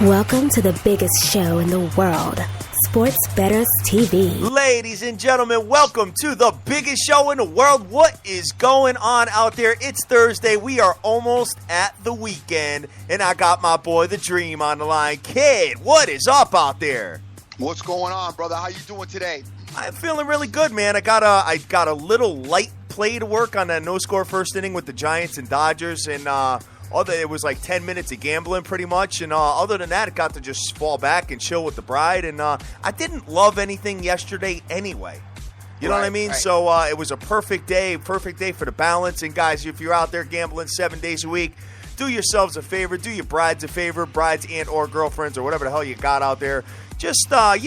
Welcome to the biggest show in the world, Sports Bettors TV. Ladies and gentlemen, welcome to the biggest show in the world. What is going on out there? It's Thursday. We are almost at the weekend, and I got my boy, The Dream, on the line. Kid, what is up out there? What's going on, brother? How you doing today? I'm feeling really good, man. I got a little light play to work on that no-score first inning with the Giants and Dodgers, and it was like 10 minutes of gambling pretty much, and other than that, it got to just fall back and chill with the bride, and I didn't love anything yesterday anyway. You know what I mean? Right. So it was a perfect day for the balance, and guys, if you're out there gambling 7 days a week, do yourselves a favor, do your brides a favor, brides and or girlfriends or whatever the hell you got out there. Just, try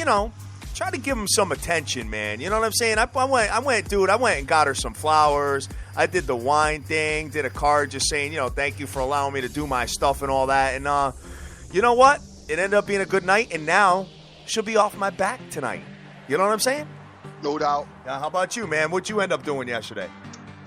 to give them some attention, man. You know what I'm saying? I went and got her some flowers. I did the wine thing, did a card just saying, thank you for allowing me to do my stuff and all that. And you know what? It ended up being a good night, and now she'll be off my back tonight. You know what I'm saying? No doubt. How about you, man? What'd you end up doing yesterday?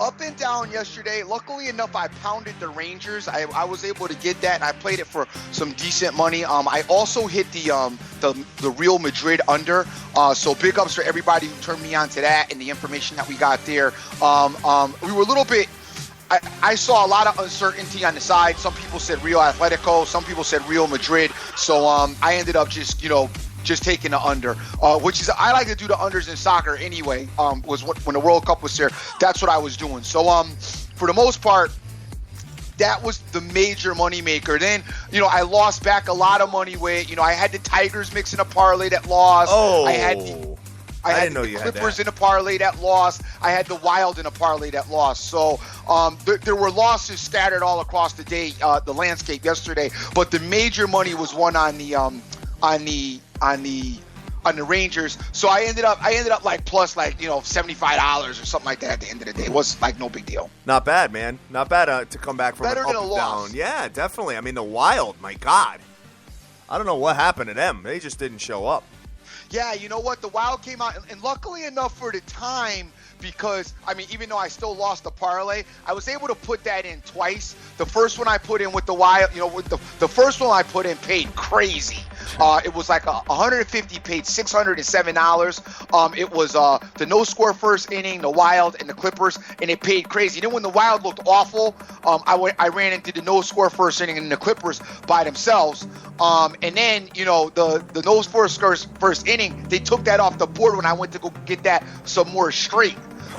Up and down yesterday. Luckily enough, I pounded the Rangers. I was able to get that, and I played it for some decent money. I also hit the Real Madrid under. So big ups for everybody who turned me on to that and the information that we got there. We were a little bit. I saw a lot of uncertainty on the side. Some people said Real Atletico. Some people said Real Madrid. So I ended up just taking the under, which is I like to do the unders in soccer anyway. When the World Cup was there, that's what I was doing. So for the most part, that was the major money maker. Then I lost back a lot of money with I had the Tigers mixing a parlay that lost. Oh, I had the Clippers in a parlay that lost. I had the Wild in a parlay that lost. So there were losses scattered all across the day, the landscape yesterday. But the major money was won on the Rangers. So I ended up like plus $75 or something like that at the end of the day. It was like no big deal. Not bad, man. Not bad to come back from better an than up a and loss. Down. Yeah, definitely. I mean, the Wild, my God. I don't know what happened to them. They just didn't show up. Yeah, you know what? The Wild came out, and luckily enough for the time, because, even though I still lost the parlay, I was able to put that in twice. The first one I put in with the Wild, with the first one I put in paid crazy. It was like 150 paid $607. It was the no-score first inning, the Wild, and the Clippers, and it paid crazy. Then when the Wild looked awful, I ran into the no-score first inning and the Clippers by themselves. And then, the no-score first inning, they took that off the board when I went to go get that some more straight.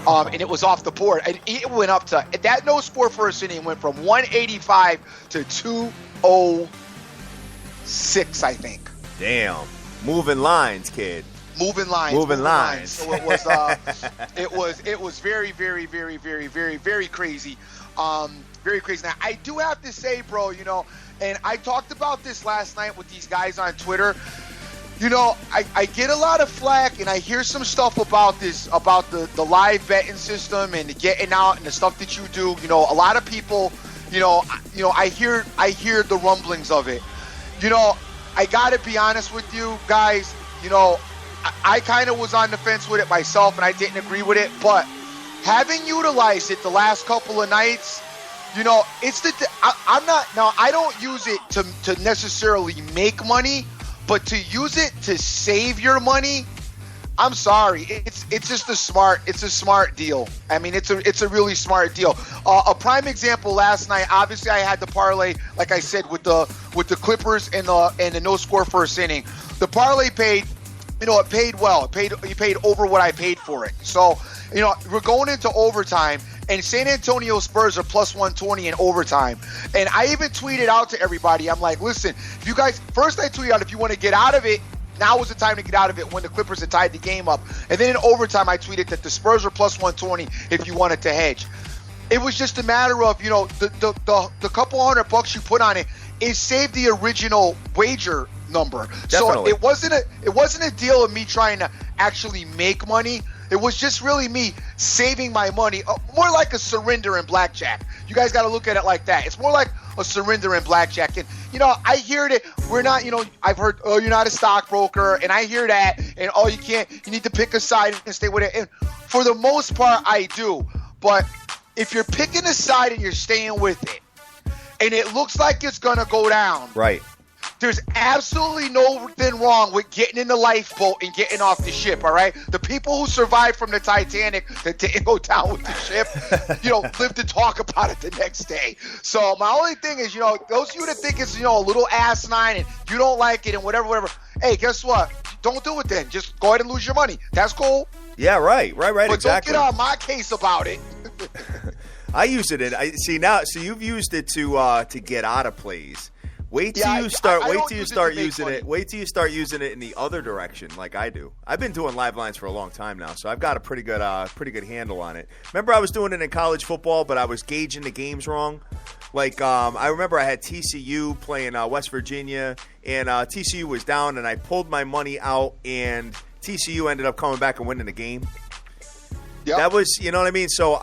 And it was off the board. And it went up to, that no-score first inning went from 185 to 206, I think. Damn. Moving lines, kid. Moving lines. So it was very, very, very, very, very, very crazy. Very crazy. Now, I do have to say, bro, and I talked about this last night with these guys on Twitter. I get a lot of flack, and I hear some stuff about this, about the live betting system and the getting out and the stuff that you do. A lot of people, I hear the rumblings of it. I gotta be honest with you guys. I kind of was on the fence with it myself, and I didn't agree with it. But having utilized it the last couple of nights, I don't use it to necessarily make money. But to use it to save your money, I'm sorry, it's just a smart deal. It's a really smart deal. A prime example last night, obviously I had the parlay, like I said, with the Clippers and the no score first inning. The parlay paid, it paid well. It paid over what I paid for it. So, we're going into overtime. And San Antonio Spurs are plus 120 in overtime. And I even tweeted out to everybody, I'm like, listen, if you guys, first I tweeted out, if you want to get out of it, now is the time to get out of it when the Clippers had tied the game up. And then in overtime, I tweeted that the Spurs are plus 120 if you wanted to hedge. It was just a matter of, the couple $100 you put on it, it saved the original wager number. Definitely. So it wasn't a deal of me trying to actually make money. It was just really me saving my money, more like a surrender in blackjack. You guys got to look at it like that. It's more like a surrender in blackjack. And, I hear it. We're not, I've heard, oh, you're not a stockbroker. And I hear that. And, oh, you need to pick a side and stay with it. And for the most part, I do. But if you're picking a side and you're staying with it, and it looks like it's going to go down. Right. There's absolutely nothing wrong with getting in the lifeboat and getting off the ship, all right? The people who survived from the Titanic that didn't go down with the ship, live to talk about it the next day. So my only thing is, those of you that think it's, a little asinine and you don't like it and whatever, hey, guess what? Don't do it then. Just go ahead and lose your money. That's cool. Yeah, right, but exactly. Don't get on my case about it. I use it so you've used it to get out of plays. Wait till you start using it. Wait till you start using it in the other direction, like I do. I've been doing live lines for a long time now, so I've got a pretty good handle on it. Remember, I was doing it in college football, but I was gauging the games wrong. Like I remember I had TCU playing West Virginia, and TCU was down, and I pulled my money out, and TCU ended up coming back and winning the game. Yep. That was, you know what I mean? So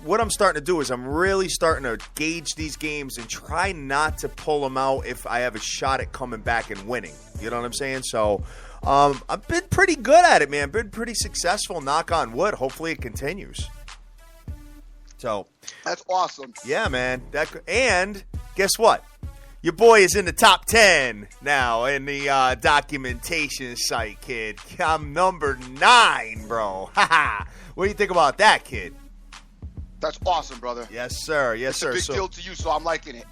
what I'm starting to do is I'm really starting to gauge these games and try not to pull them out if I have a shot at coming back and winning. You know what I'm saying? So I've been pretty good at it, man. Been pretty successful, knock on wood. Hopefully it continues. So that's awesome. Yeah, man. And guess what? Your boy is in the top 10 now in the documentation site, kid. I'm number 9, bro. What do you think about that, kid? That's awesome, brother. Yes, sir. It's a big deal to you, so I'm liking it.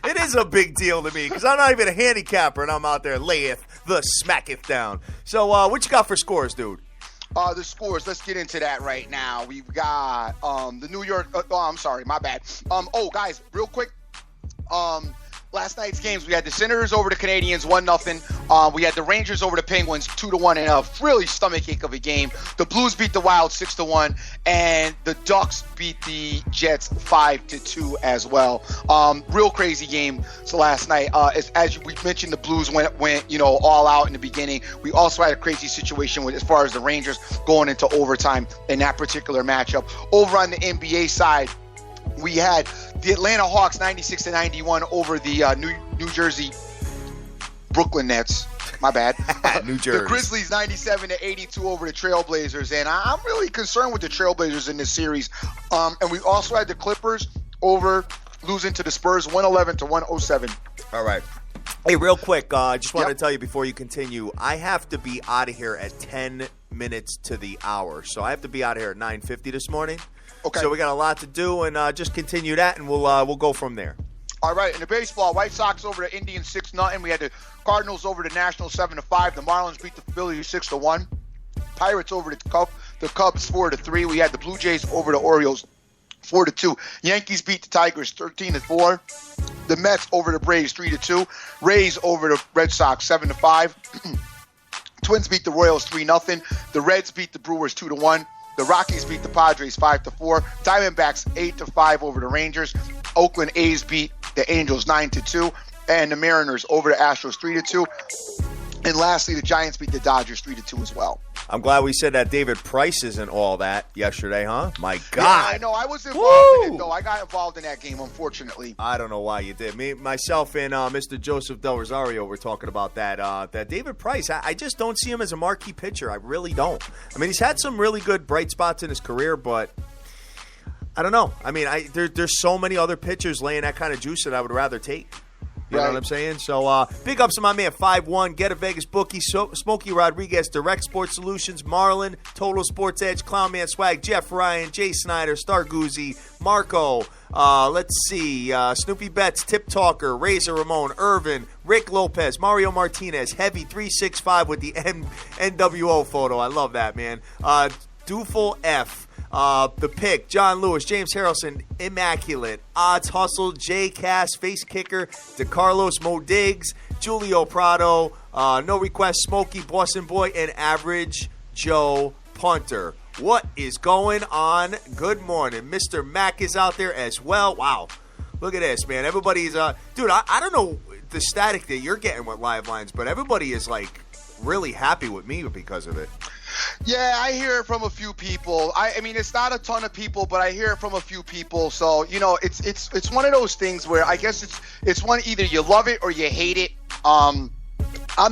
It is a big deal to me because I'm not even a handicapper, and I'm out there layeth the smacketh down. So what you got for scores, dude? The scores, let's get into that right now. We've got the New York I'm sorry, my bad. Guys, real quick. Last night's games, we had the Senators over the Canadians 1-0. We had the Rangers over the Penguins 2-1 in a really stomachache of a game. The Blues beat the Wild 6-1, and the Ducks beat the Jets 5-2 as well. Real crazy game. So last night, we mentioned, the Blues went all out in the beginning. We also had a crazy situation as far as the Rangers going into overtime in that particular matchup. Over on the NBA side, we had the Atlanta Hawks 96-91 over the New Jersey Brooklyn Nets. My bad. New Jersey. The Grizzlies 97-82 over the Trailblazers, and I'm really concerned with the Trailblazers in this series. And we also had the Clippers losing to the Spurs 111-107. All right. Hey, real quick, I just wanted to tell you before you continue, I have to be out of here at 10 minutes to the hour. So I have to be out of here at 9:50 this morning. Okay. So we got a lot to do, and just continue that, and we'll go from there. All right. In the baseball, White Sox over the Indians 6-0. We had the Cardinals over the Nationals 7-5. The Marlins beat the Phillies 6-1. Pirates over the Cubs 4-3. We had the Blue Jays over the Orioles 4-2. Yankees beat the Tigers 13-4. The Mets over the Braves 3-2. Rays over the Red Sox 7-5. Twins beat the Royals 3-0. The Reds beat the Brewers 2-1. The Rockies beat the Padres 5-4. Diamondbacks 8-5 over the Rangers. Oakland A's beat the Angels 9-2. And the Mariners over the Astros 3-2. And lastly, the Giants beat the Dodgers 3-2 as well. I'm glad we said that David Price isn't all that yesterday, huh? My God. Yeah, I know. I was involved in it, though. I got involved in that game, unfortunately. I don't know why you did. Myself and Mr. Joseph Del Rosario were talking about that. That David Price, I just don't see him as a marquee pitcher. I really don't. I mean, he's had some really good bright spots in his career, but I don't know. I mean, there's so many other pitchers laying that kind of juice that I would rather take. You know what I'm saying? So, big ups to my man 5-1, Get a Vegas Bookie, Smokey Rodriguez, Direct Sports Solutions, Marlon, Total Sports Edge, Clown Man Swag, Jeff Ryan, Jay Snyder, Star Guzzi, Marco, let's see, Snoopy Betts, Tip Talker, Razor Ramon, Irvin, Rick Lopez, Mario Martinez, Heavy 365 with the NWO photo. I love that, man. Dooful F. The Pick, John Lewis, James Harrelson, Immaculate, Odds Hustle, J Cass, Face Kicker, DeCarlos, Mo Diggs, Julio Prado, No Request, Smokey, Boston Boy, and Average Joe Punter. What is going on? Good morning. Mr. Mac is out there as well. Wow. Look at this, man. Everybody's, dude, I don't know the static that you're getting with live lines, but everybody is, like, really happy with me because of it. Yeah, I hear it from a few people. I mean, it's not a ton of people, but I hear it from a few people. So, it's one of those things where I guess it's one, either you love it or you hate it. I'm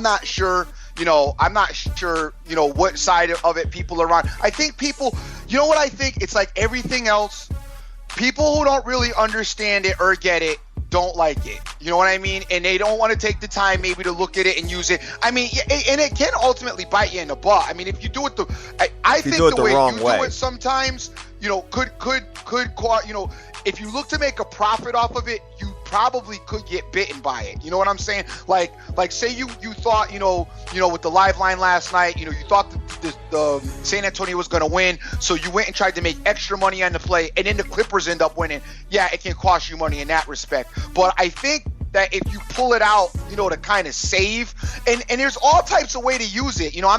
not sure, what side of it people are on. I think people, what I think? It's like everything else. People who don't really understand it or get it don't like it. You know what I mean? And they don't want to take the time maybe to look at it and use it. I mean, and it can ultimately bite you in the butt. I mean, if you do it I think the way you do it sometimes, you know, could you know, if you look to make a profit off of it, you probably could get bitten by it. You know what I'm saying? Like say you thought, you know, with the live line last night, you know, you thought the San Antonio was going to win, so you went and tried to make extra money on the play, and then the Clippers end up winning. Yeah, it can cost you money in that respect. But I think that if you pull it out, you know, to kind of save, and there's all types of way to use it. You know,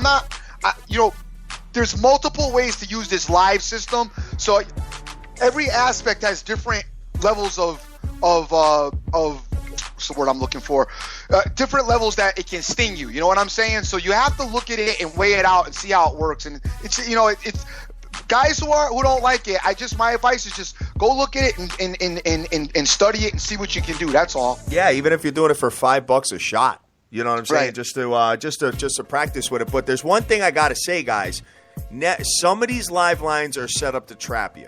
you know, there's multiple ways to use this live system. So every aspect has different levels of what's the word I'm looking for? Different levels that it can sting you. You know what I'm saying? So you have to look at it and weigh it out and see how it works. And it's, you know, it's guys who don't like it. My advice is just go look at it and study it and see what you can do. That's all. Yeah, even if you're doing it for $5 a shot, you know what I'm saying? Right. Just to practice with it. But there's one thing I gotta say, guys. Some of these live lines are set up to trap you.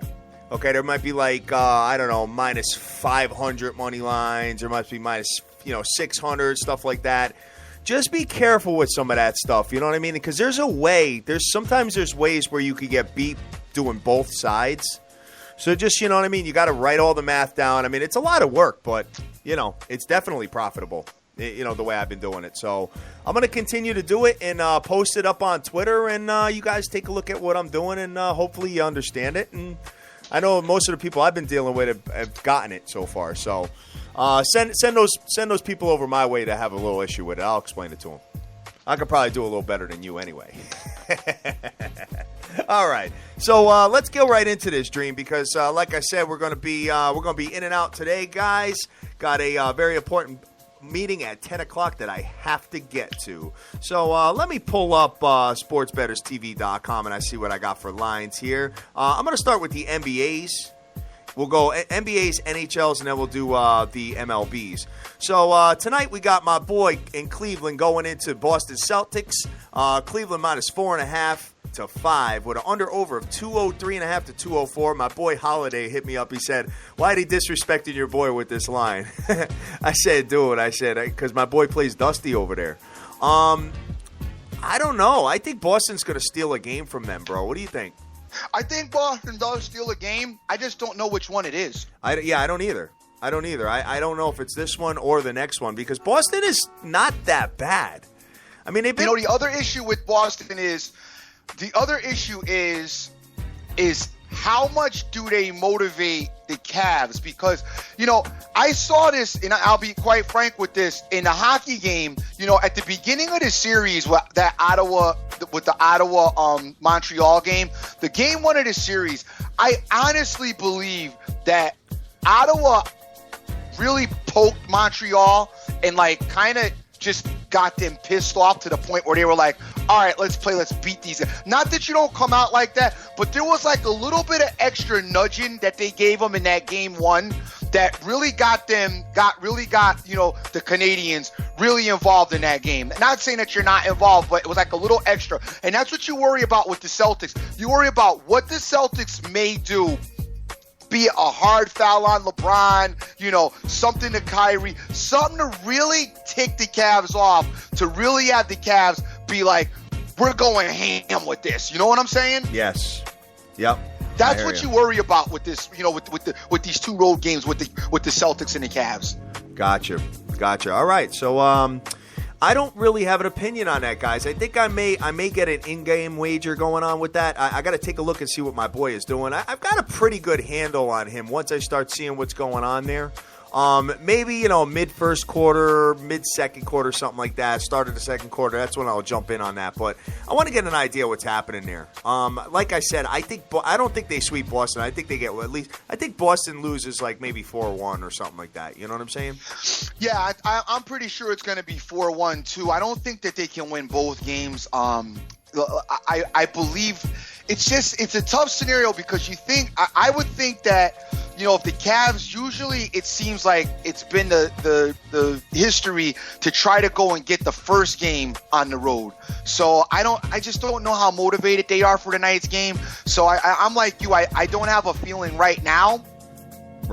Okay, there might be like, I don't know, minus 500 money lines. There might be minus, 600, stuff like that. Just be careful with some of that stuff, you know what I mean? Because sometimes there's ways where you could get beat doing both sides. So just, you know what I mean? You got to write all the math down. I mean, it's a lot of work, but, it's definitely profitable, the way I've been doing it. So I'm going to continue to do it and post it up on Twitter, and you guys take a look at what I'm doing, and hopefully you understand it. And I know most of the people I've been dealing with have gotten it so far. So send those people over my way to have a little issue with it. I'll explain it to them. I could probably do a little better than you anyway. All right, so let's go right into this, Dream, because like I said, we're gonna be in and out today, guys. Got a very important meeting at 10 o'clock that I have to get to. So let me pull up sportsbetterstv.com and I see what I got for lines here. I'm going to start with the NBAs. We'll go NBAs, NHLs, and then we'll do the MLBs. So tonight we got my boy in Cleveland going into Boston Celtics. Cleveland minus 4.5 to 5 with an under-over of 203.5 to 204. My boy Holiday hit me up. He said, why did he disrespecting your boy with this line? I said, dude, because my boy plays Dusty over there. I don't know. I think Boston's going to steal a game from them, bro. What do you think? I think Boston does steal a game. I just don't know which one it is. I don't either. I don't know if it's this one or the next one because Boston is not that bad. I mean, they've been... the other issue with Boston is how much do they motivate the Cavs? Because, I saw this, and I'll be quite frank with this, in the hockey game, at the beginning of the series with the Ottawa Montreal game, the game one of the series, I honestly believe that Ottawa really poked Montreal and kind of just got them pissed off to the point where they were like, all right, let's beat these guys. Not that you don't come out like that, but there was a little bit of extra nudging that they gave them in that game one that really got the Canadians really involved in that game. Not saying that you're not involved, but it was a little extra. And that's what you worry about with the Celtics. You worry about what the Celtics may do, be it a hard foul on LeBron, something to Kyrie, something to really tick the Cavs off, to really have the Cavs be like, we're going ham with this. You know what I'm saying? Yes. Yep. That's what you worry about with this, with these two road games with the Celtics and the Cavs. Gotcha. All right. So I don't really have an opinion on that, guys. I think I may get an in-game wager going on with that. I got to take a look and see what my boy is doing. I've got a pretty good handle on him once I start seeing what's going on there. Maybe, mid-first quarter, mid-second quarter, something like that. Start of the second quarter, that's when I'll jump in on that. But I want to get an idea what's happening there. Like I said, I don't think they sweep Boston. I think they get I think Boston loses maybe 4-1 or something like that. You know what I'm saying? Yeah, I'm pretty sure it's going to be 4-1 too. I don't think that they can win both games. I believe it's a tough scenario because I would think that, if the Cavs, usually it seems like it's been the history to try to go and get the first game on the road. So I just don't know how motivated they are for tonight's game. So I'm like you, I don't have a feeling right now.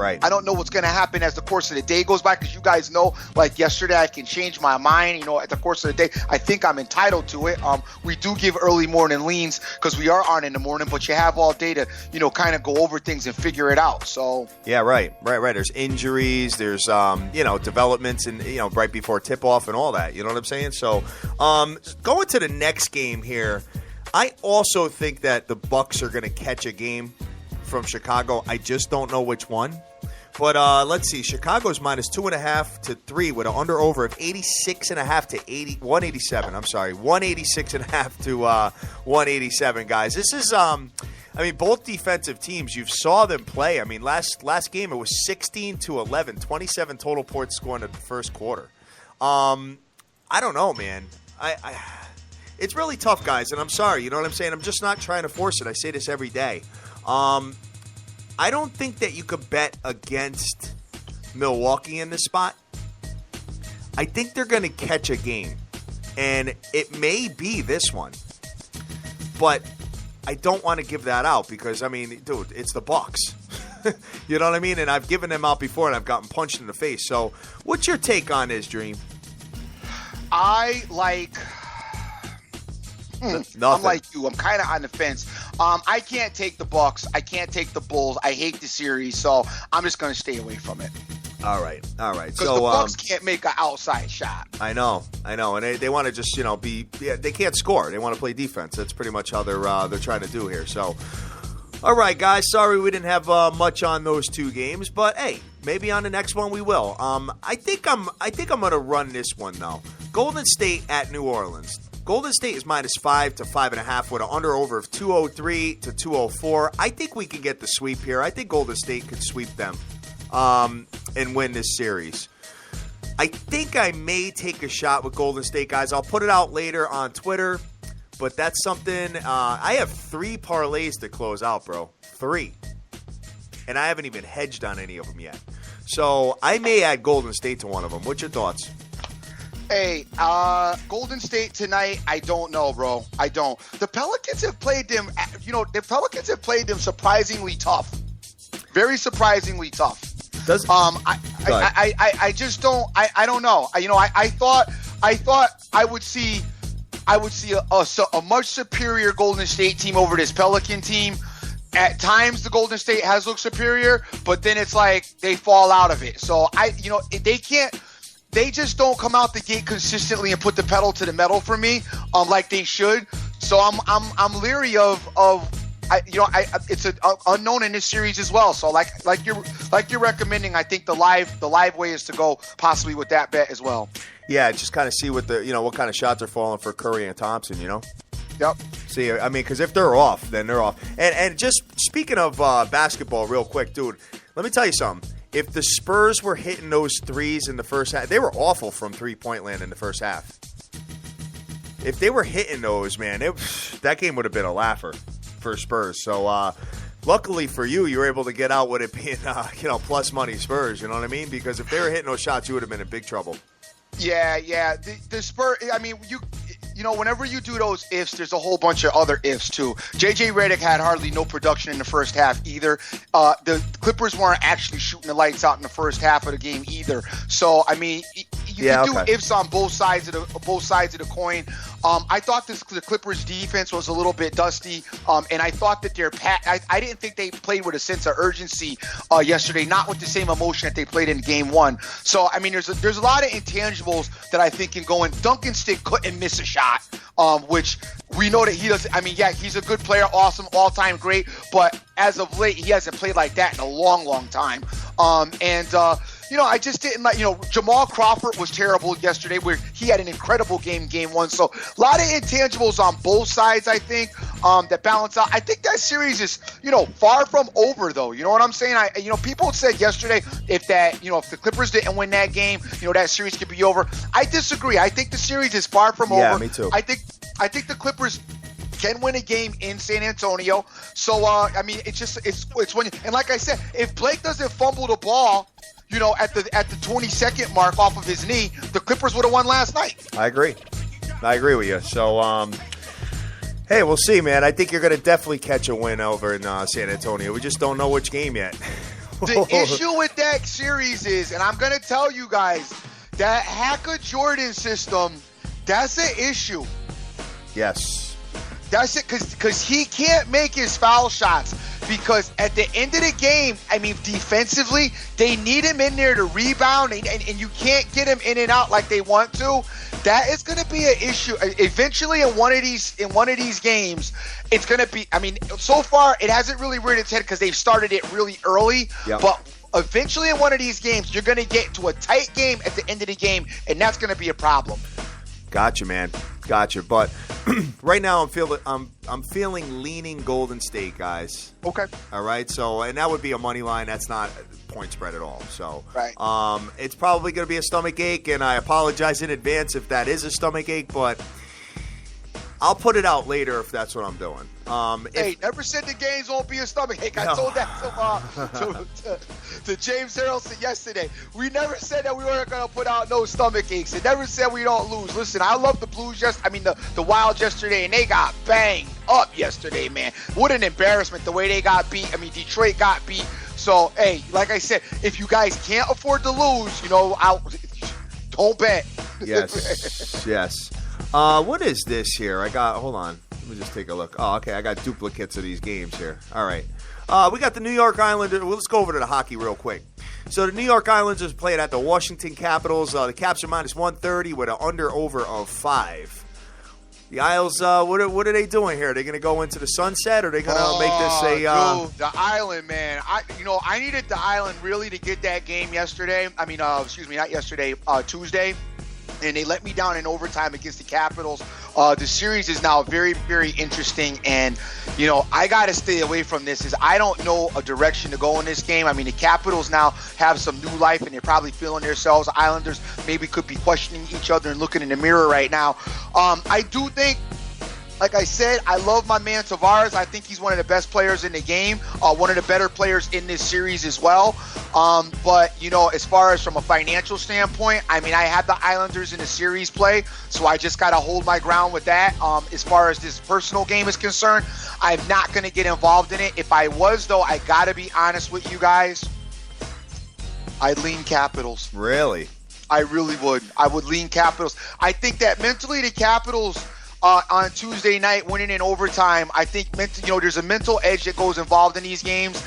Right. I don't know what's going to happen as the course of the day goes by, because you guys know, like yesterday, I can change my mind, at the course of the day. I think I'm entitled to it. We do give early morning leans because we are on in the morning, but you have all day to, kind of go over things and figure it out. So yeah, right. There's injuries, there's developments, and right before tip off and all that. You know what I'm saying? So going to the next game here, I also think that the Bucks are going to catch a game from Chicago. I just don't know which one. But let's see. Chicago's -2.5 to 3 with an under-over of 86.5 to 187. I'm sorry, 186.5 to 187, guys. This is, both defensive teams, you saw them play. I mean, last game it was 16-11, 27 total points scored in the first quarter. I don't know, man. It's really tough, guys, and I'm sorry. You know what I'm saying? I'm just not trying to force it. I say this every day. I don't think that you could bet against Milwaukee in this spot. I think they're going to catch a game, and it may be this one. But I don't want to give that out because, dude, it's the Bucks. You know what I mean? And I've given them out before, and I've gotten punched in the face. So what's your take on this, Dream? I'm like you. I'm kind of on the fence. I can't take the Bucks. I can't take the Bulls. I hate the series, so I'm just going to stay away from it. All right. Because the Bucks can't make an outside shot. I know, and they want to just they can't score. They want to play defense. That's pretty much how they're trying to do here. So, all right, guys. Sorry we didn't have much on those two games, but hey, maybe on the next one we will. I think I'm going to run this one though. Golden State at New Orleans. Golden State is -5 to 5.5 with an under-over of 203 to 204. I think we can get the sweep here. I think Golden State could sweep them and win this series. I think I may take a shot with Golden State, guys. I'll put it out later on Twitter, but that's something. I have 3 parlays to close out, bro. 3. And I haven't even hedged on any of them yet. So I may add Golden State to one of them. What's your thoughts? Hey, Golden State tonight, I don't know, bro. I don't. The Pelicans have played them, surprisingly tough. Very surprisingly tough. I just don't, I don't know. I thought I would see a much superior Golden State team over this Pelican team. At times, the Golden State has looked superior, but then it's like they fall out of it. So they can't. They just don't come out the gate consistently and put the pedal to the metal for me, like they should. So I'm leery of it's an unknown in this series as well. So like you're recommending, I think the live way is to go possibly with that bet as well. Yeah, just kind of see what what kind of shots are falling for Curry and Thompson. Yep. See, because if they're off, then they're off. And just speaking of basketball, real quick, dude, let me tell you something. If the Spurs were hitting those threes in the first half, they were awful from three-point land in the first half. If they were hitting those, man, that game would have been a laugher for Spurs. So, luckily for you, you were able to get out with it being, plus money Spurs. You know what I mean? Because if they were hitting those shots, you would have been in big trouble. Yeah. The Spurs. Whenever you do those ifs, there's a whole bunch of other ifs too. JJ Redick had hardly no production in the first half either. The Clippers weren't actually shooting the lights out in the first half of the game either. So you can do ifs on both sides of the coin. I thought the Clippers defense was a little bit dusty, and I thought that I didn't think they played with a sense of urgency yesterday, not with the same emotion that they played in game 1. So there's a lot of intangibles that I think can go in. Duncan Stick couldn't miss a shot. Which we know that he does. He's a good player, awesome, all-time great, but as of late, he hasn't played like that in a long, long time. I just didn't like, Jamal Crawford was terrible yesterday, where he had an incredible game 1. So a lot of intangibles on both sides, I think, that balance out. I think that series is, far from over, though. You know what I'm saying? People said yesterday if the Clippers didn't win that game, that series could be over. I disagree. I think the series is far from over. Yeah, me too. I think the Clippers can win a game in San Antonio. So, it's when, and like I said, if Blake doesn't fumble the ball, at the 20-second mark off of his knee, the Clippers would have won last night. I agree with you. So, hey, we'll see, man. I think you're going to definitely catch a win over in San Antonio. We just don't know which game yet. The issue with that series is, and I'm going to tell you guys, that Hacker Jordan system, that's an issue. Yes. That's it, because he can't make his foul shots. Because at the end of the game, I mean, defensively, they need him in there to rebound, and you can't get him in and out like they want to. That is going to be an issue. Eventually, in one of these games, it's going to be. I mean, so far it hasn't really reared its head because they've started it really early. Yep. But eventually, in one of these games, you're going to get to a tight game at the end of the game, and that's going to be a problem. Gotcha, man. Gotcha. But right now, I'm feeling leaning Golden State, guys. Okay. All right. So, and that would be a money line. That's not a point spread at all. So, right. It's probably going to be a stomach ache, and I apologize in advance if that is a stomach ache, but I'll put it out later if that's what I'm doing. Hey, never said the games won't be a stomach ache. I told that to James Harrelson yesterday. We never said that we weren't going to put out no stomach aches. It never said we don't lose. Listen, I love the Blues the Wild yesterday, and they got banged up yesterday, man. What an embarrassment the way they got beat. I mean, Detroit got beat. So, hey, like I said, if you guys can't afford to lose, don't bet. Yes, yes. What is this here? Hold on. Let me just take a look. Oh, okay. I got duplicates of these games here. All right. We got the New York Islanders. Well, let's go over to the hockey real quick. So the New York Islanders played at the Washington Capitals. The Caps are minus 130 with an under-over of 5. The Isles, what are they doing here? Are they going to go into the sunset, or are they going to make this a... Dude, the Island, man. I needed the Island really to get that game yesterday. I mean, not yesterday, Tuesday. And they let me down in overtime against the Capitals. The series is now very, very interesting. And, I got to stay away from this. I don't know a direction to go in this game. I mean, the Capitals now have some new life, and they're probably feeling themselves. The Islanders maybe could be questioning each other and looking in the mirror right now. I do think, like I said, I love my man Tavares. I think he's one of the best players in the game, one of the better players in this series as well. But, as far as from a financial standpoint, I mean, I have the Islanders in the series play, so I just got to hold my ground with that. As far as this personal game is concerned, I'm not going to get involved in it. If I was, though, I got to be honest with you guys, I'd lean Capitals. Really? I really would. I would lean Capitals. I think that mentally the Capitals... on Tuesday night, winning in overtime, I think there's a mental edge that goes involved in these games.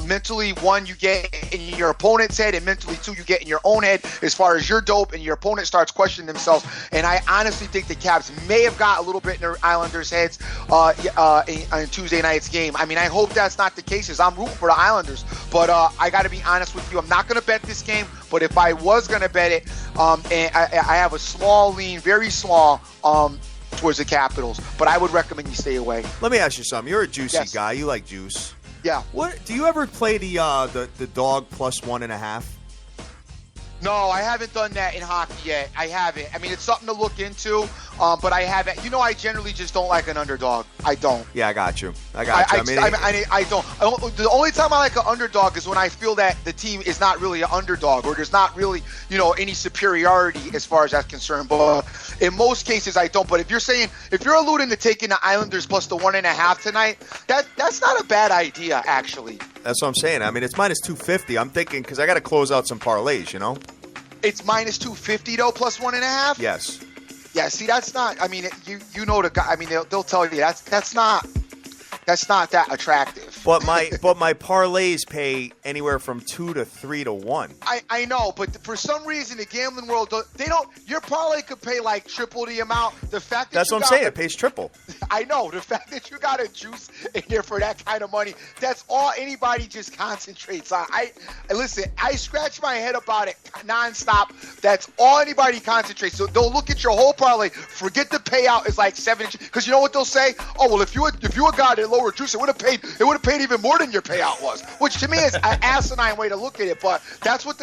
Mentally, one, you get in your opponent's head, and mentally, two, you get in your own head as far as you're dope, and your opponent starts questioning themselves. And I honestly think the Caps may have got a little bit in the Islanders' heads in Tuesday night's game. I mean, I hope that's not the case, as I'm rooting for the Islanders. But I got to be honest with you, I'm not going to bet this game. But if I was going to bet it, and I have a small lean, very small, towards the Capitals, but I would recommend you stay away. Let me ask you something. You're a juicy guy. You like juice. Yeah. What do you ever play the dog plus 1.5? No, I haven't done that in hockey yet. I haven't. I mean, it's something to look into, but I haven't. I generally just don't like an underdog. I don't. Yeah, I got you. I don't. The only time I like an underdog is when I feel that the team is not really an underdog, or there's not really, any superiority as far as that's concerned. But in most cases, I don't. But if you're alluding to taking the Islanders plus the 1.5 tonight, that's not a bad idea, actually. That's what I'm saying. I mean, it's minus 250. I'm thinking, because I got to close out some parlays, It's minus 250 though, plus 1.5. Yes. Yeah. See, that's not. I mean, the guy. I mean, they'll tell you that's not that attractive. But my parlays pay anywhere from 2 to 3 to 1. I know, but for some reason, the gambling world they don't. Your parlay could pay like triple the amount. The fact that that's what I'm saying. It pays triple. I know. The fact that you got a juice in there for that kind of money, that's all anybody just concentrates on. Listen, I scratch my head about it nonstop. That's all anybody concentrates. So they'll look at your whole parlay, forget the payout is like 7, because you know what they'll say? Oh, well, if you were a guy that lower juice, it would have paid even more than your payout was, which to me is an asinine way to look at it. But that's what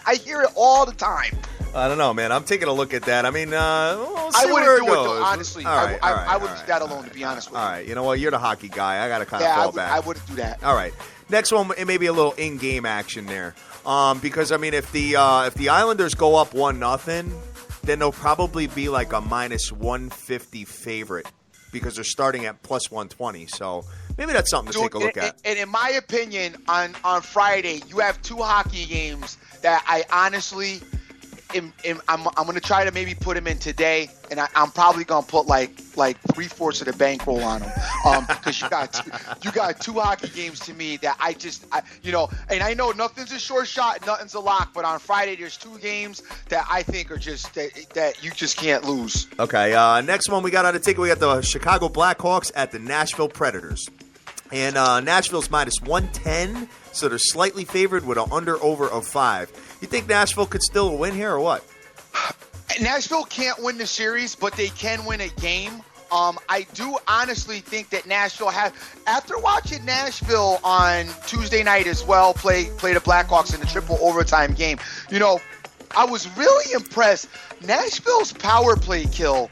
I hear it all the time. I don't know, man. I'm taking a look at that. I mean, we'll I wouldn't do it though, honestly. I wouldn't do that alone, to be honest with you. All right, you know what? You're the hockey guy. I got to kind of fall back. I wouldn't do that. All right. Next one, it may be a little in-game action there, because I mean, if the Islanders go up 1-0, then they'll probably be like a minus 150 favorite, because they're starting at plus 120. So maybe that's something to take a look at. And in my opinion, on Friday, you have 2 hockey games that I honestly I'm going to try to maybe put him in today, and I'm probably going to put like 3/4 of the bankroll on him, because you got 2 hockey games to me that and I know nothing's a short shot, nothing's a lock, but on Friday there's 2 games that I think are just that you just can't lose. Okay, next one we got on the ticket, we got the Chicago Blackhawks at the Nashville Predators. And Nashville's -110, so they're slightly favored with an under-over of 5. You think Nashville could still win here or what? Nashville can't win the series, but they can win a game. I do honestly think that Nashville after watching Nashville on Tuesday night as well, play the Blackhawks in the triple overtime game, I was really impressed. Nashville's power play kill,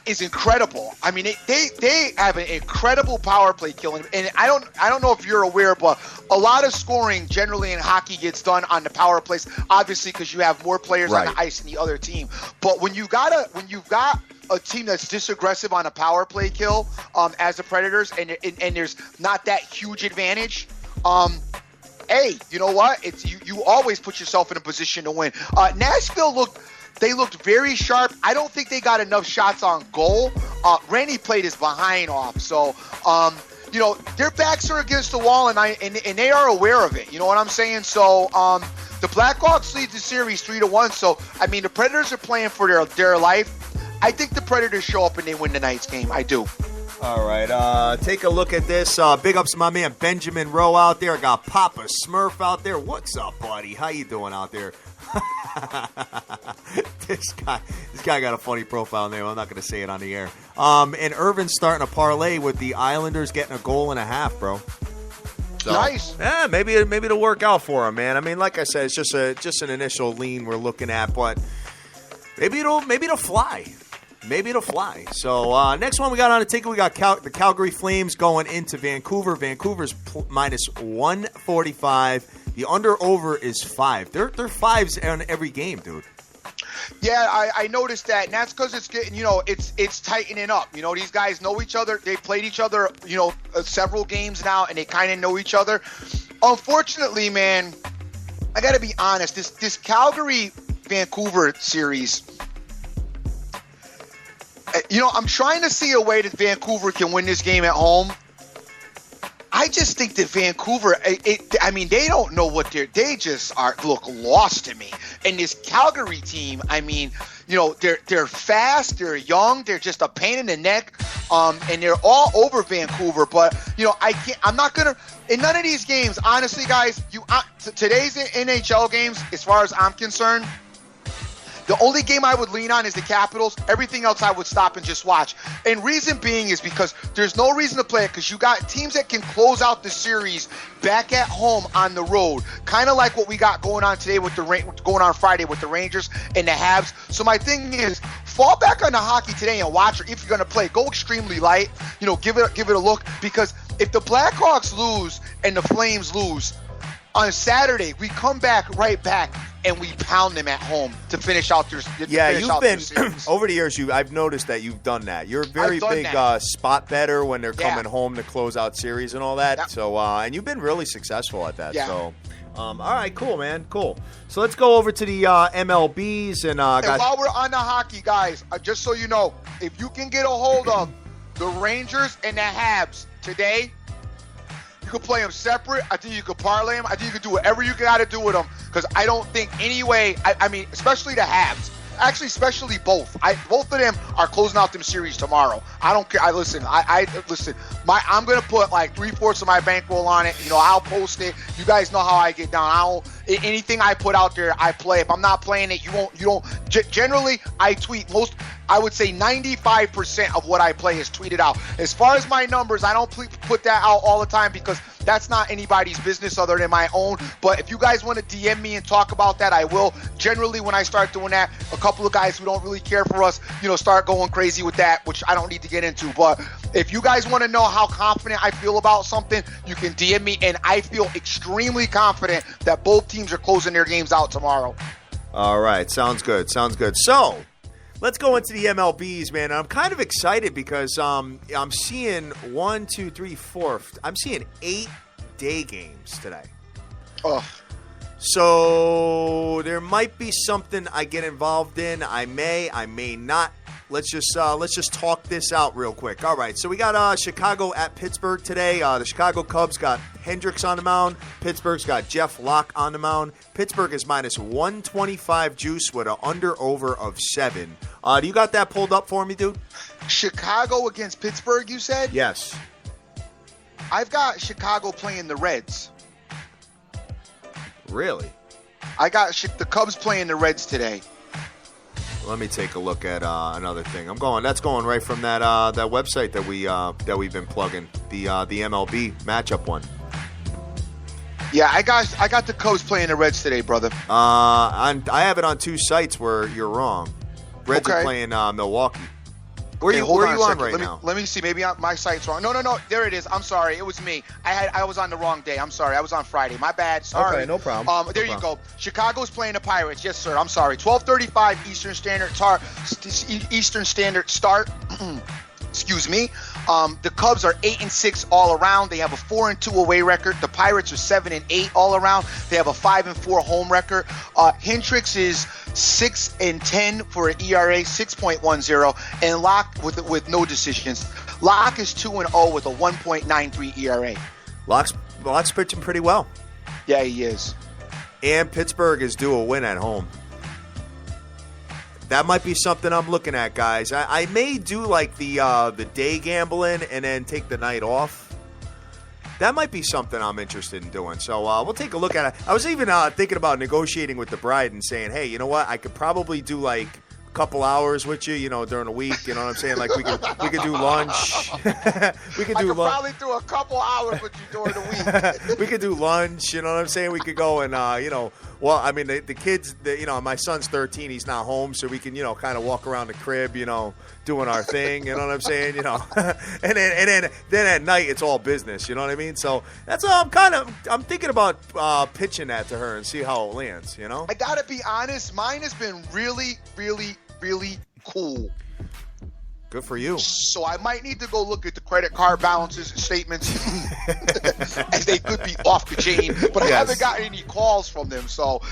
is incredible. I mean, they have an incredible power play kill, and I don't know if you're aware, but a lot of scoring generally in hockey gets done on the power plays, obviously because you have more players on the ice than the other team. But when you've got a team that's this aggressive on a power play kill, as the Predators, and there's not that huge advantage, hey, you know what? It's you always put yourself in a position to win. Nashville looked very sharp. I don't think they got enough shots on goal. Randy played his behind off, so their backs are against the wall, and they are aware of it. You know what I'm saying? So the Blackhawks lead the series 3-1. So I mean, the Predators are playing for their life. I think the Predators show up and they win tonight's game. I do. All right, take a look at this. Big ups to my man Benjamin Rowe out there. I got Papa Smurf out there. What's up, buddy? How you doing out there? This guy got a funny profile name. I'm not going to say it on the air. And Irvin's starting a parlay with the Islanders getting a goal and a half, bro. So, nice. Yeah, maybe it'll work out for him, man. I mean, like I said, it's just an initial lean we're looking at, but maybe it'll fly. Maybe it'll fly. So next one we got on the ticket, we got the Calgary Flames going into Vancouver. Vancouver's -145. The under-over is 5. They're 5s on every game, dude. Yeah, I noticed that, and that's because it's getting, it's tightening up. These guys know each other. They played each other, several games now, and they kind of know each other. Unfortunately, man, I got to be honest. This Calgary-Vancouver series, I'm trying to see a way that Vancouver can win this game at home. I just think that Vancouver, they don't know what they just look lost to me. And this Calgary team, they're fast, they're young, they're just a pain in the neck, and they're all over Vancouver. But, I'm not going to, in none of these games, honestly, guys, today's NHL games, as far as I'm concerned, the only game I would lean on is the Capitals. Everything else I would stop and just watch. And reason being is because there's no reason to play it, because you got teams that can close out the series back at home on the road, kind of like what we got going on today going on Friday with the Rangers and the Habs. So my thing is, fall back on the hockey today and watch it. If you're going to play, go extremely light. Give it a look, because if the Blackhawks lose and the Flames lose on Saturday, we come right back and we pound them at home to finish out their series. Over the years, I've noticed that you've done that. You're a very big spot better when they're coming home to close out series and all that. Yeah. So and you've been really successful at that. Yeah. So all right, cool, man, cool. So let's go over to the MLBs and while we're on the hockey, guys, just so you know, if you can get a hold of the Rangers and the Habs today, you could play them separate. I think you could parlay them. I think you could do whatever you got to do with them, because I don't think any way, especially the Habs, actually, especially both. Both of them are closing out them series tomorrow. I don't care. Listen. I'm gonna put like 3/4 of my bankroll on it. I'll post it. You guys know how I get down. Anything I put out there, I play. If I'm not playing it, you don't. Generally, I tweet most. I would say 95% of what I play is tweeted out. As far as my numbers, I don't put that out all the time, because that's not anybody's business other than my own. But if you guys want to DM me and talk about that, I will. Generally, when I start doing that, a couple of guys who don't really care for us, start going crazy with that, which I don't need to get into. But if you guys want to know how confident I feel about something, you can DM me, and I feel extremely confident that both teams are closing their games out tomorrow. All right, sounds good. So let's go into the MLBs, man. I'm kind of excited because I'm seeing 1, 2, 3, 4. I'm seeing 8 day games today. Oh. So there might be something I get involved in. I may not. Let's just talk this out real quick. All right, so we got Chicago at Pittsburgh today. The Chicago Cubs got Hendricks on the mound. Pittsburgh's got Jeff Locke on the mound. Pittsburgh is minus 125 juice with an under-over of 7. Do you got that pulled up for me, dude? Chicago against Pittsburgh, you said? Yes. I've got Chicago playing the Reds. Really? I got the Cubs playing the Reds today. Let me take a look at another thing. That's going right from that website that we've been plugging, the MLB matchup one. Yeah, I got the Cubs playing the Reds today, brother. I have it on 2 sites where you're wrong. Reds are playing Milwaukee. Where are you on right now? Let me see. Maybe my site's wrong. No. There it is. I'm sorry. It was me. I was on the wrong day. I'm sorry. I was on Friday. My bad. Sorry. Okay, no problem. There you go. Chicago's playing the Pirates. Yes, sir. I'm sorry. 12:35 Eastern Standard start. Excuse me. The Cubs are 8-6 all around. They have a 4-2 away record. The Pirates are 7-8 all around. They have a 5-4 home record. Hendricks is 6-10 for an ERA, 6.10, and Locke with no decisions. Locke is 2-0 with a 1.93 ERA. Locke's pitching pretty well. Yeah, he is. And Pittsburgh is due a win at home. That might be something I'm looking at, guys. I may do like the day gambling and then take the night off. That might be something I'm interested in doing. So we'll take a look at it. I was even thinking about negotiating with the bride and saying, hey, you know what? I could probably do like a couple hours with you, during the week. You know what I'm saying? Like we could do lunch. We could do lunch. Probably do a couple hours with you during the week. We could do lunch. You know what I'm saying? We could go and well, I mean, the kids, my son's 13. He's not home, so we can, kind of walk around the crib, doing our thing. You know what I'm saying? And then at night it's all business. You know what I mean? So that's all. I'm thinking about pitching that to her and see how it lands. I gotta be honest. Mine has been really, really, really cool. Good for you. So I might need to go look at the credit card balances and statements as they could be off the chain, but I haven't gotten any calls from them, so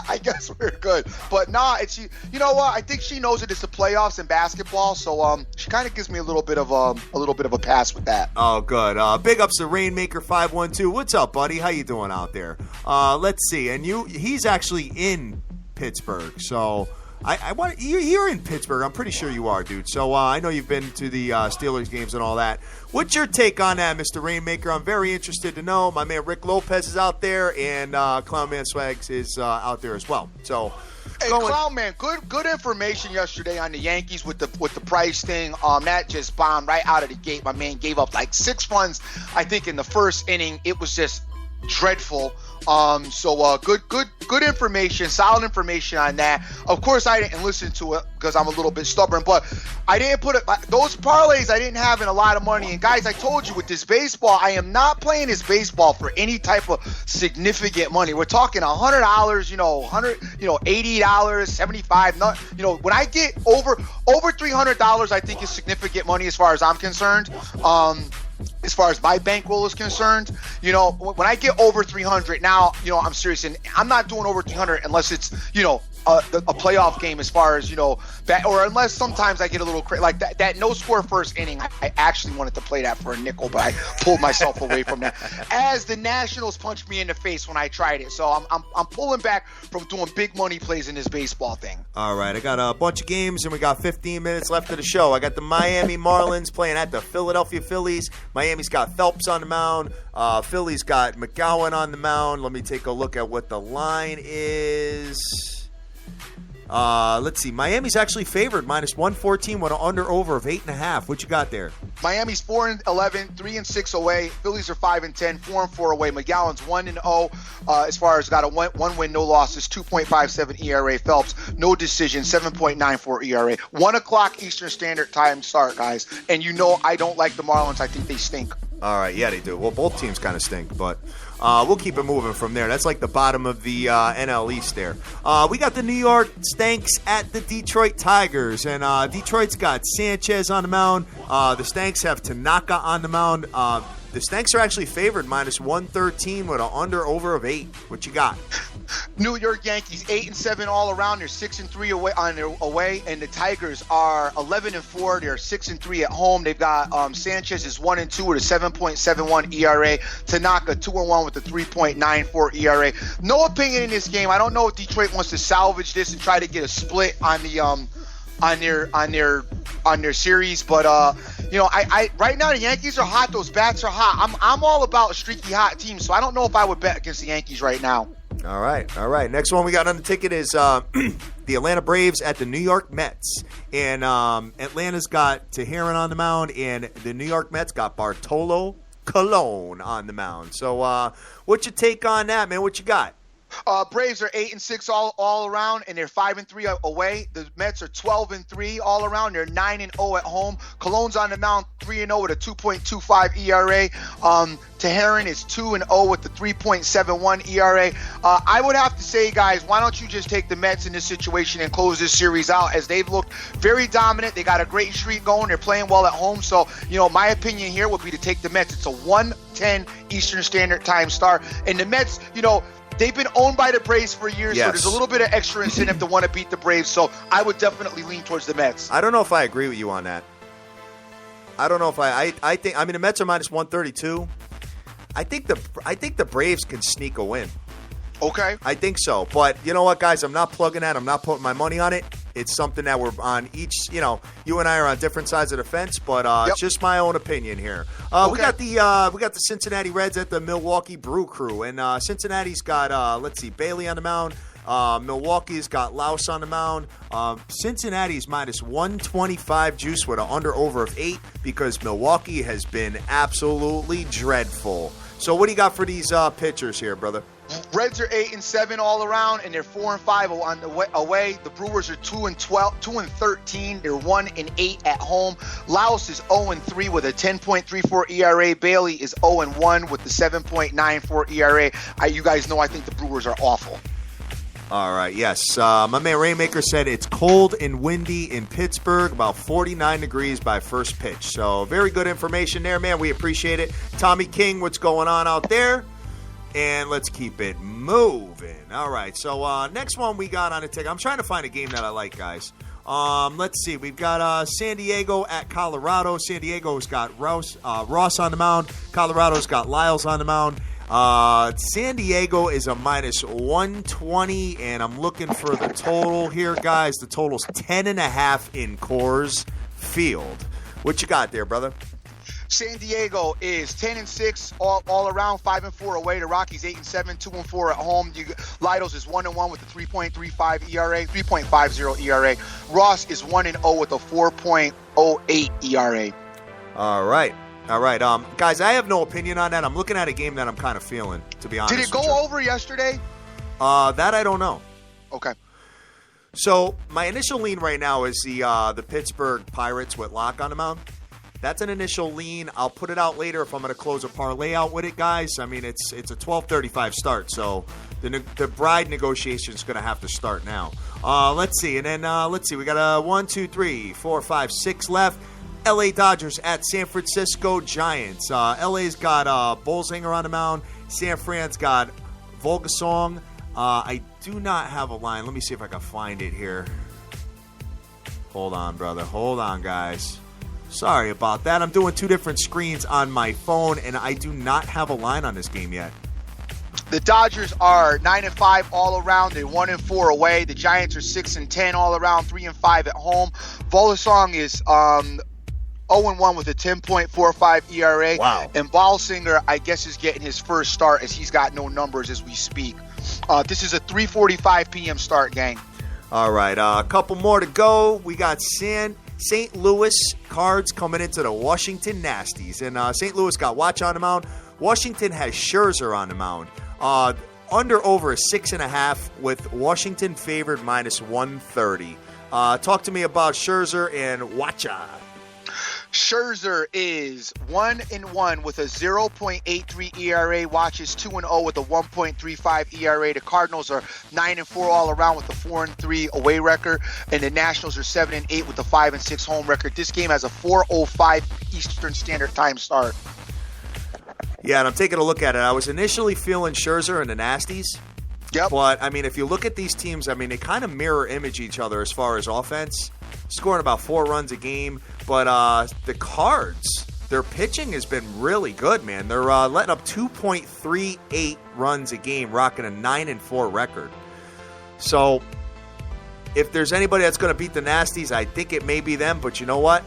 I guess we're good. But it's you know what? I think she knows that it's the playoffs in basketball, so she kind of gives me a little bit of a pass with that. Oh, good. Big ups to Rainmaker 512. What's up, buddy? How you doing out there? Let's see. And he's actually in Pittsburgh, so. I want you're in Pittsburgh. I'm pretty sure you are, dude. So I know you've been to the Steelers games and all that. What's your take on that, Mr. Rainmaker? I'm very interested to know. My man Rick Lopez is out there, and Clown Man Swags is out there as well. So, hey, Clown Man, good information yesterday on the Yankees with the price thing. That just bombed right out of the gate. My man gave up like 6 runs, I think, in the first inning. It was just dreadful. So good information, solid information on that. Of course, I didn't listen to it because I'm a little bit stubborn, but I didn't put it. Those parlays I didn't have in a lot of money. And guys, I told you with this baseball, I am not playing this baseball for any type of significant money. We're talking $100, $100, $80, $75. When I get over $300, I think is significant money as far as I'm concerned. As far as my bankroll is concerned, when I get over 300 now, I'm serious, and I'm not doing over 300 unless it's, a playoff game as far as, or unless sometimes I get a little crazy. Like that no score first inning, I actually wanted to play that for a nickel, but I pulled myself away from that. As the Nationals punched me in the face when I tried it. So I'm pulling back from doing big money plays in this baseball thing. All right, I got a bunch of games, and we got 15 minutes left of the show. I got the Miami Marlins playing at the Philadelphia Phillies. Miami's got Phelps on the mound. Philly's got McGowan on the mound. Let me take a look at what the line is. Let's see. Miami's actually favored minus 114 with an under-over of 8.5. What you got there? Miami's 4-11, 3-6 away. Phillies are 5-10, 4-4 away. McGowan's 1-0 as far as got a one win, no losses, 2.57 ERA. Phelps, no decision, 7.94 ERA. 1 o'clock Eastern Standard Time start, guys. And I don't like the Marlins. I think they stink. All right, yeah, they do. Well, both teams kind of stink, but we'll keep it moving from there. That's like the bottom of the NL East there. We got the New York Stanks at the Detroit Tigers, and Detroit's got Sanchez on the mound. The Stanks have Tanaka on the mound. The Stanks are actually favored -113 with an under/over of 8. What you got? New York Yankees 8-7 all around. They're 6-3 away on their away, and the Tigers are 11-4. They're 6-3 at home. They've got Sanchez is 1-2 with a 7.71 ERA. Tanaka 2-1 with a 3.94 ERA. No opinion in this game. I don't know if Detroit wants to salvage this and try to get a split on the on their series, but I right now the Yankees are hot. Those bats are hot. I'm all about a streaky hot team, so I don't know if I would bet against the Yankees right now. All right. Next one we got on the ticket is the Atlanta Braves at the New York Mets, and Atlanta's got Teheran on the mound, and the New York Mets got Bartolo Colon on the mound. So, what's your take on that, man? What you got? Braves are 8-6 all around, and they're 5-3 away. The Mets are 12-3 all around. They're 9-0 at home. Colon's on the mound 3-0 with a 2.25 ERA. Teheran is 2-0 with the 3.71 ERA. I would have to say, guys, why don't you just take the Mets in this situation and close this series out, as they've looked very dominant. They got a great streak going. They're playing well at home. So, my opinion here would be to take the Mets. It's a 1:10 Eastern Standard Time start. And the Mets, they've been owned by the Braves for years, yes. So there's a little bit of extra incentive to want to beat the Braves. So I would definitely lean towards the Mets. I don't know if I agree with you on that. I don't know if I think the Mets are -132. I think the Braves can sneak a win. Okay. I think so. But you know what, guys? I'm not plugging that. I'm not putting my money on it. It's something that we're on each, you and I are on different sides of the fence, but It's just my own opinion here. Okay. We got the Cincinnati Reds at the Milwaukee Brew Crew, and Cincinnati's got Bailey on the mound. Milwaukee's got Laus on the mound. Cincinnati's -125 juice with an under/over of 8 because Milwaukee has been absolutely dreadful. So what do you got for these pitchers here, brother? Reds are 8-7 all around, and they're 4-5 on the away. The Brewers are 2-13. They're 1-8 at home. Laos is 0-3 with a 10.34 ERA. Bailey is 0-1 with the 7.94 ERA. You guys know I think the Brewers are awful. All right, yes. My man Rainmaker said it's cold and windy in Pittsburgh, about 49 degrees by first pitch. So very good information there, man. We appreciate it. Tommy King, what's going on out there? And let's keep it moving. All right, so next one we got on the ticket. I'm trying to find a game that I like, guys. Let's see. We've got San Diego at Colorado. San Diego's got Ross on the mound. Colorado's got Lyles on the mound. San Diego is a -120, and I'm looking for the total here, guys. The total's 10.5 in Coors Field. What you got there, brother? San Diego is 10-6 all around, 5-4 away. The Rockies 8-7, 2-4 at home. Lidos is 1-1 with a 3.35 ERA, 3.50 ERA. Ross is 1-0 with a 4.08 ERA. All right. Guys, I have no opinion on that. I'm looking at a game that I'm kind of feeling, to be honest. Did it go over yesterday? That I don't know. Okay. So my initial lean right now is the Pittsburgh Pirates with Locke on the mound. That's an initial lean. I'll put it out later if I'm going to close a parlay out with it, guys. I mean, it's a 12:35 start, so the bride negotiation is going to have to start now. Let's see. And then, we got 1, 2, 3, 4, 5, 6 left. L.A. Dodgers at San Francisco Giants. L.A.'s got Bolzinger on the mound. San Fran's got Volgasong. I do not have a line. Let me see if I can find it here. Hold on, brother. Hold on, guys. Sorry about that. I'm doing 2 different screens on my phone, and I do not have a line on this game yet. The Dodgers are 9-5 all around. They're 1-4 away. The Giants are 6-10 all around, 3-5 at home. Volgasong is 0-1 with a 10.45 ERA. Wow. And Balsinger, I guess, is getting his first start as he's got no numbers as we speak. This is a 3:45 p.m. start, gang. All right, a couple more to go. We got St. Louis Cards coming into the Washington Nasties. And St. Louis got Watch on the mound. Washington has Scherzer on the mound. Under/over is 6.5 with Washington favored -130. Talk to me about Scherzer and Wacha. Scherzer is 1-1 with a 0.83 ERA. Watch is 2-0 with a 1.35 ERA. The Cardinals are 9-4 all around with a 4-3 away record, and the Nationals are 7-8 with a 5-6 home record. This game has a 4:05 Eastern Standard Time start. Yeah, and I'm taking a look at it. I was initially feeling Scherzer and the Nasties. Yep. But, I mean, if you look at these teams, I mean, they kind of mirror image each other as far as offense, scoring about 4 runs a game. But the Cards, their pitching has been really good, man. They're letting up 2.38 runs a game, rocking a 9-4 record. So, if there's anybody that's going to beat the Nasties, I think it may be them. But you know what?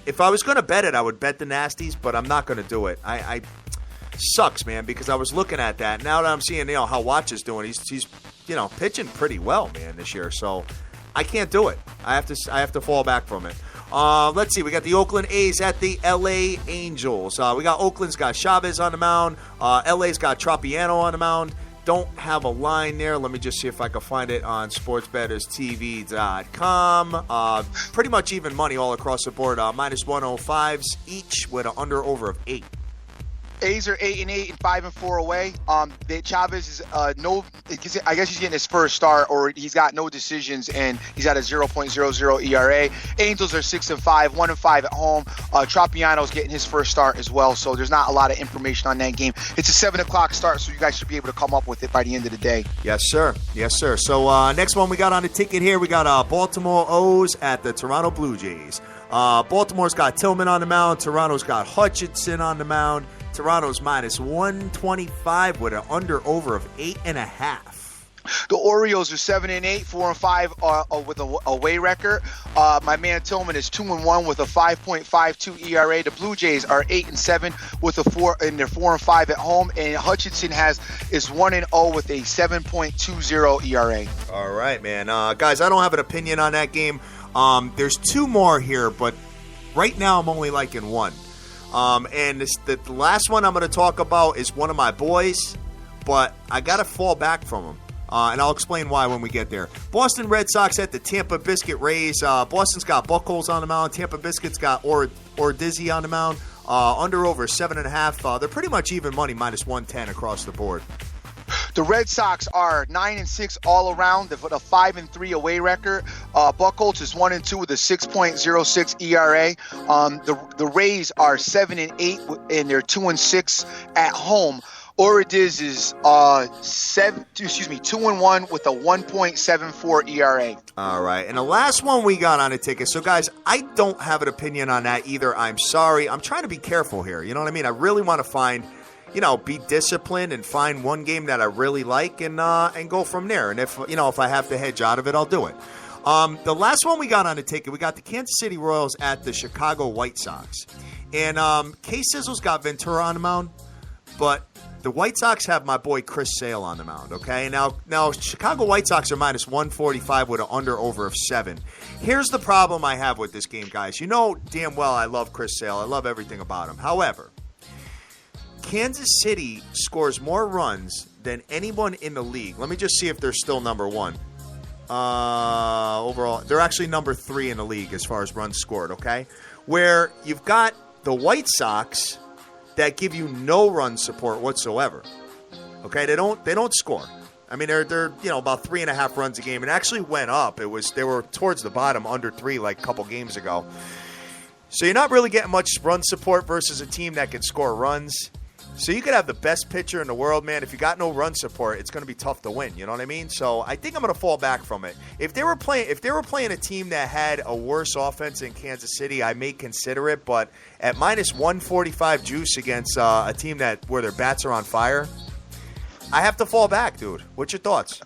If I was going to bet it, I would bet the Nasties, but I'm not going to do it. I sucks, man, because I was looking at that. Now that I'm seeing, how Watch is doing, he's pitching pretty well, man, this year. So I can't do it. I have to fall back from it. Let's see. We got the Oakland A's at the LA Angels. We got Oakland's got Chavez on the mound. LA's got Tropiano on the mound. Don't have a line there. Let me just see if I can find it on sportsbetterstv.com. Pretty much even money all across the board. Minus 105s each with an under-over of 8. A's are 8-8 and 5-4 away. Chavez is no. I guess he's getting his first start, or he's got no decisions, and he's at a 0.00 ERA. Angels are 6-5, 1-5 at home. Tropiano's getting his first start as well, so there's not a lot of information on that game. It's a 7:00 start, so you guys should be able to come up with it by the end of the day. Yes, sir. Yes, sir. So next one we got on the ticket here, we got Baltimore O's at the Toronto Blue Jays. Baltimore's got Tillman on the mound. Toronto's got Hutchinson on the mound. Toronto's minus 125 with an under-over of 8.5. The Orioles are 7-8, 4-5 with a away record. My man Tillman is 2-1 with a 5.52 ERA. The Blue Jays are 8-7 with a 4-5 at home, and Hutchinson is 1-0 with a 7.20 ERA. All right, man. Guys, I don't have an opinion on that game. There's 2 more here, but right now I'm only liking 1. And the last one I'm going to talk about is one of my boys, but I got to fall back from him. And I'll explain why when we get there. Boston Red Sox at the Tampa Biscuit Rays. Boston's got Buchholz on the mound. Tampa Biscuit's got Ordizzi on the mound. Under over 7.5. They're pretty much even money, minus 110 across the board. The Red Sox are 9-6 all around with a 5-3 away record. Buchholz is 1-2 with a 6.06 ERA. The Rays are 7-8 and they're 2-6 at home. Ordiz is 2-1 with a 1.74 ERA. All right, and the last one we got on the ticket. So, guys, I don't have an opinion on that either. I'm sorry. I'm trying to be careful here. You know what I mean? I really want to find, be disciplined and find one game that I really like and go from there. And if I have to hedge out of it, I'll do it. The last one we got on the ticket, we got the Kansas City Royals at the Chicago White Sox. And K-Sizzle's got Ventura on the mound, but the White Sox have my boy Chris Sale on the mound, okay? Now Chicago White Sox are minus 145 with an under-over of 7. Here's the problem I have with this game, guys. You know damn well I love Chris Sale. I love everything about him. However, Kansas City scores more runs than anyone in the league. Let me just see if they're still number 1. Overall, they're actually number 3 in the league as far as runs scored, okay? Where you've got the White Sox that give you no run support whatsoever. Okay, they don't score. I mean, they're about 3.5 runs a game. It actually went up. They were towards the bottom, under 3, like a couple games ago. So you're not really getting much run support versus a team that can score runs. So you could have the best pitcher in the world, man. If you got no run support, it's going to be tough to win. You know what I mean? So I think I'm going to fall back from it. If they were playing a team that had a worse offense in Kansas City, I may consider it. But at minus 145 juice against a team where their bats are on fire, I have to fall back, dude. What's your thoughts?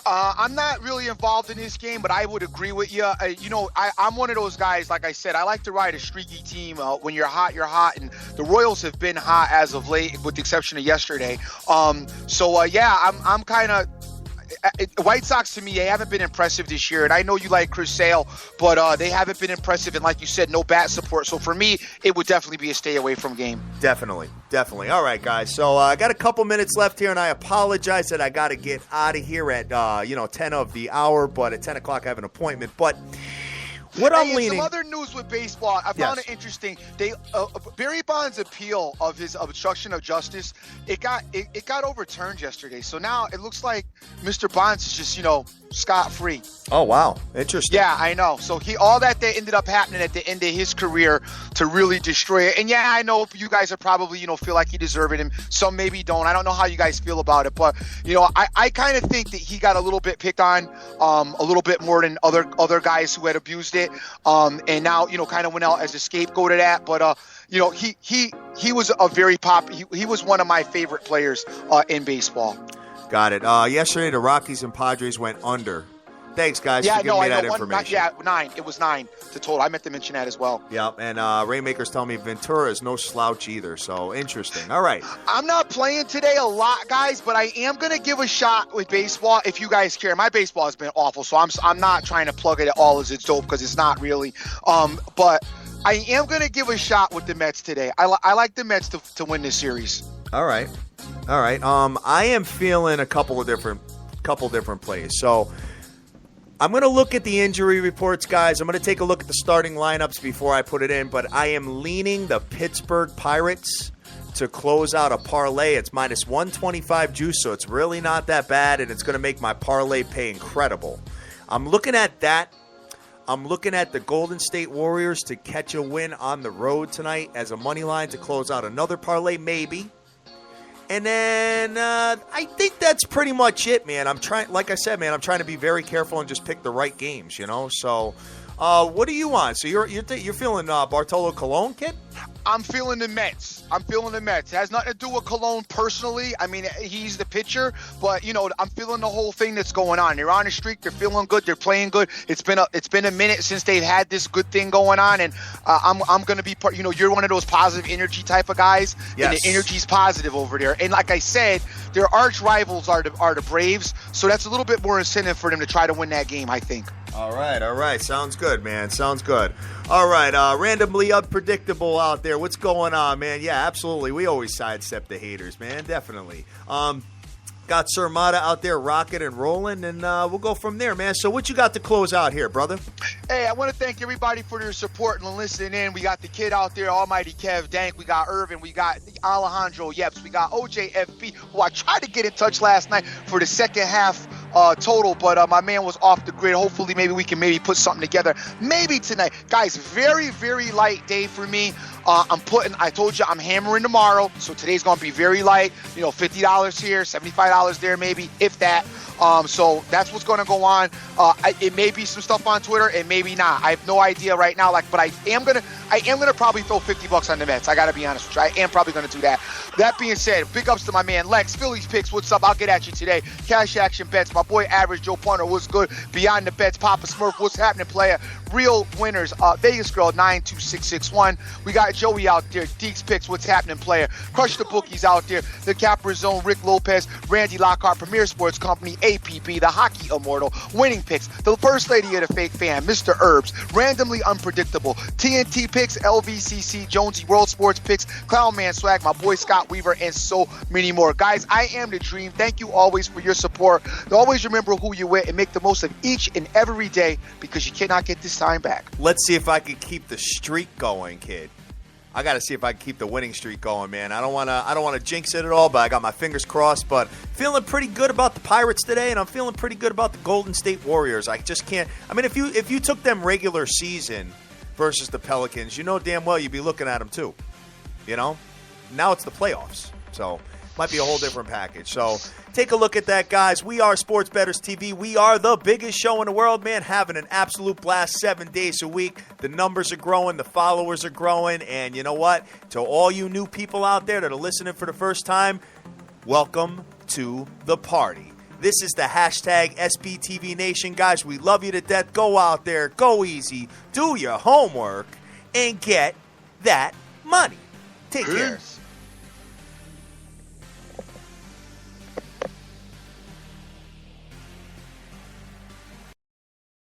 I'm not really involved in this game, but I would agree with you. I'm one of those guys, like I said, I like to ride a streaky team. When you're hot, you're hot. And the Royals have been hot as of late, with the exception of yesterday. I'm kind of White Sox, to me, they haven't been impressive this year. And I know you like Chris Sale, but they haven't been impressive. And like you said, no bat support. So for me, it would definitely be a stay away from game. Definitely. All right, guys. So I got a couple minutes left here, and I apologize that I got to get out of here at 10 of the hour. But at 10 o'clock, I have an appointment. But What I'm Hey, leaning. some other news with baseball. I found it interesting. They Barry Bonds' appeal of his obstruction of justice, it got overturned yesterday. So now it looks like Mr. Bonds is just scot-free. Oh wow, interesting. Yeah, I know. So all that ended up happening at the end of his career to really destroy it. And yeah, I know you guys are probably feel like he deserved it, and some maybe don't. I don't know how you guys feel about it, but I kind of think that he got a little bit picked on, a little bit more than other guys who had abused it. And now kind of went out as a scapegoat of that. But he was a very he was one of my favorite players in baseball. Got it. Yesterday, the Rockies and Padres went under. Thanks, guys, for giving me that information. 9. It was 9 to total. I meant to mention that as well. Yeah, and Rainmaker's telling me Ventura is no slouch either, so interesting. All right. I'm not playing today a lot, guys, but I am going to give a shot with baseball if you guys care. My baseball has been awful, so I'm not trying to plug it at all as it's dope because it's not really. But I am going to give a shot with the Mets today. I like the Mets to win this series. All right. I am feeling a couple different plays. So I'm going to look at the injury reports, guys. I'm going to take a look at the starting lineups before I put it in, but I am leaning the Pittsburgh Pirates to close out a parlay. It's minus 125 juice, so it's really not that bad, and it's going to make my parlay pay incredible. I'm looking at that. I'm looking at the Golden State Warriors to catch a win on the road tonight as a money line to close out another parlay, maybe. And then I think that's pretty much it, man. Like I said, man, I'm trying to be very careful and just pick the right games, So, what do you want? So you're feeling Bartolo Colon, kid? I'm feeling the Mets. It has nothing to do with Colon personally. I mean, he's the pitcher, but I'm feeling the whole thing that's going on. They're on a streak. They're feeling good. They're playing good. It's been a minute since they've had this good thing going on, and I'm going to be part. You're one of those positive energy type of guys, yes. And the energy's positive over there. And like I said, their arch rivals are the Braves, so that's a little bit more incentive for them to try to win that game, I think. All right. Sounds good, man. Sounds good. All right, randomly unpredictable out there. What's going on, man? Yeah, absolutely. We always sidestep the haters, man. Definitely. Got Sir Mata out there rocking and rolling, and we'll go from there, man. So what you got to close out here, brother? Hey, I want to thank everybody for their support and listening in. We got the kid out there, Almighty Kev Dank. We got Irvin. We got Alejandro Yeps. We got OJFP, who I tried to get in touch last night for the second half total, but my man was off the grid. Hopefully, maybe we can put something together. Maybe tonight. Guys, very, very light day for me. I told you I'm hammering tomorrow, so today's going to be very light. $50 here, $75 there maybe, if that. So that's what's going to go on. It may be some stuff on Twitter, and maybe not. I have no idea right now. But I am gonna probably throw $50 on the Mets. I got to be honest with you. I am probably going to do that. That being said, big ups to my man Lex. Phillies picks. What's up? I'll get at you today. Cash action bets. My boy Average Joe Punter. What's good? Beyond the bets. Papa Smurf. What's happening, player? Real winners. Vegas Girl 92661. We got Joey out there. Deeks picks. What's happening, player? Crush the bookies out there. The Capper Zone. Rick Lopez. Randy Lockhart. Premier Sports Company. APB. The Hockey Immortal. Winning picks. The First Lady of the Fake Fan. Mr. Herbs. Randomly Unpredictable. TNT picks. LVCC. Jonesy World Sports picks. Clown Man Swag. My boy Scott Weaver. And so many more. Guys, I am the dream. Thank you always for your support. Always remember who you're with and make the most of each and every day, because you cannot get this time back. Let's see if I can keep the streak going, kid. I got to see if I can keep the winning streak going, man. I don't want to jinx it at all, but I got my fingers crossed. But feeling pretty good about the Pirates today, and I'm feeling pretty good about the Golden State Warriors. I just can't. I mean, if you took them regular season versus the Pelicans, damn well you'd be looking at them too. Now it's the playoffs, so might be a whole different package. So take a look at that, guys. We are Sports Bettors TV. We are the biggest show in the world, man. Having an absolute blast 7 days a week. The numbers are growing. The followers are growing. And you know what? To all you new people out there that are listening for the first time, welcome to the party. This is the hashtag SBTV Nation. Guys, we love you to death. Go out there. Go easy. Do your homework. And get that money. Take care.